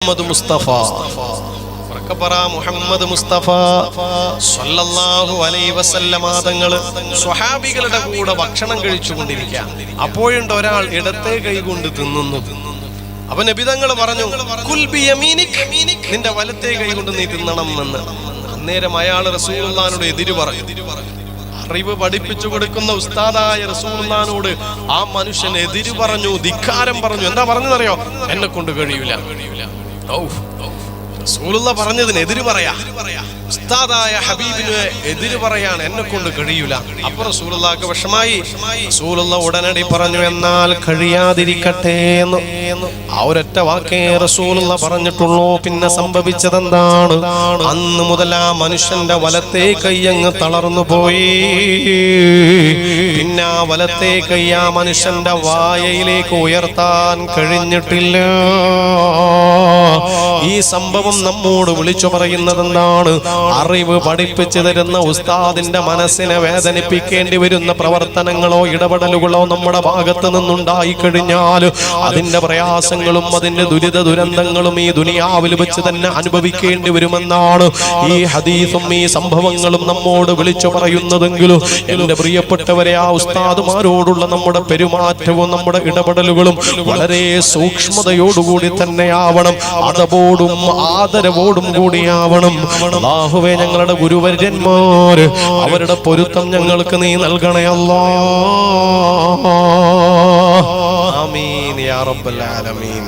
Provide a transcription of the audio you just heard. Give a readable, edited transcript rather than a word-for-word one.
മുഹമ്മദ് മുസ്തഫ മുഹമ്മദ് മുസ്തഫ സല്ലല്ലാഹു അലൈഹി വസല്ലമ തങ്ങൾ സ്വഹാബികളുടെ കൂടെ ഭക്ഷണം കഴിച്ചുകൊണ്ടിരിക്കുക. അപ്പോഴുണ്ട് ഒരാൾ ഇടത്തെ കൈ കൊണ്ട് തിന്നുന്നു. അപ്പൊ നബി തങ്ങൾ പറഞ്ഞു, കുൽ ബിയമീനിക്, നിന്റെ വലത്തെ കൈ കൊണ്ട് നീ തിന്നണം എന്ന്. അന്നേരം അയാൾ റസൂലുള്ളാഹിനോട് എതിര് പറഞ്ഞു. അറിവ് പഠിപ്പിച്ചു കൊടുക്കുന്ന ഉസ്താദായ റസൂലുള്ളാഹിനോട് ആ മനുഷ്യൻ എതിര് പറഞ്ഞു, ധിക്കാരം പറഞ്ഞു. എന്താ പറഞ്ഞതറിയോ? എന്നെ കൊണ്ട് കഴിയൂല. റസൂലുള്ള പറഞ്ഞതിന് എതിര് പറയാ, ഉസ്താദായ ഹബീബിന് എതിര് പറയാണ്, എന്നെ കൊണ്ട് കഴിയൂല. അപ്പൊ റസൂലുള്ളാഹിക്ക് വിഷമായി. റസൂലുള്ള ഉടനടി പറഞ്ഞു, എന്നാൽ കഴിയാതിരിക്കട്ടെ എന്ന്. ആ ഒരൊറ്റ വാക്കേ റസൂലുള്ള പറഞ്ഞിട്ടുള്ളൂ. പിന്നെ സംഭവിച്ചത് എന്താണ്? അന്ന് മുതൽ ആ മനുഷ്യന്റെ വലത്തെ കൈ അങ്ങ് തളർന്നു പോയി. പിന്നെ ആ വലത്തെ കൈ ആ മനുഷ്യന്റെ വായയിലേക്ക് ഉയർത്താൻ കഴിഞ്ഞിട്ടില്ല. ഈ സംഭവം നമ്മോട് വിളിച്ചു പറയുന്നത് എന്താണ്? അറിവ് പഠിപ്പിച്ചു തരുന്ന ഉസ്താദിന്റെ മനസ്സിനെ വേദനിപ്പിക്കേണ്ടി വരുന്ന പ്രവർത്തനങ്ങളോ ഇടപെടലുകളോ നമ്മുടെ ഭാഗത്ത് നിന്നുണ്ടായി കഴിഞ്ഞാൽ അതിന്റെ പ്രയാസങ്ങളും അതിന്റെ ദുരന്തങ്ങളും ഈ ദുനിയാവിൽ വെച്ച് തന്നെ അനുഭവിക്കേണ്ടി വരുമെന്നാണ് ഈ ഹദീസും ഈ സംഭവങ്ങളും നമ്മോട് വിളിച്ചു പറയുന്നതെങ്കിലും എന്റെ പ്രിയപ്പെട്ടവരെ, ആ ഉസ്താദുമാരോടുള്ള നമ്മുടെ പെരുമാറ്റവും നമ്മുടെ ഇടപെടലുകളും വളരെ സൂക്ഷ്മതയോടുകൂടി തന്നെയാവണം, അതബോടും ആദരവോടും കൂടിയാവണം. അല്ലാഹുവേ, ഞങ്ങളുടെ ഗുരുവര്യന്മാര് അവരുടെ പൊരുത്തം ഞങ്ങൾക്ക് നീ നൽകണേ അല്ലാഹ്. ആമീൻ യാ റബ്ബൽ ആലമീൻ.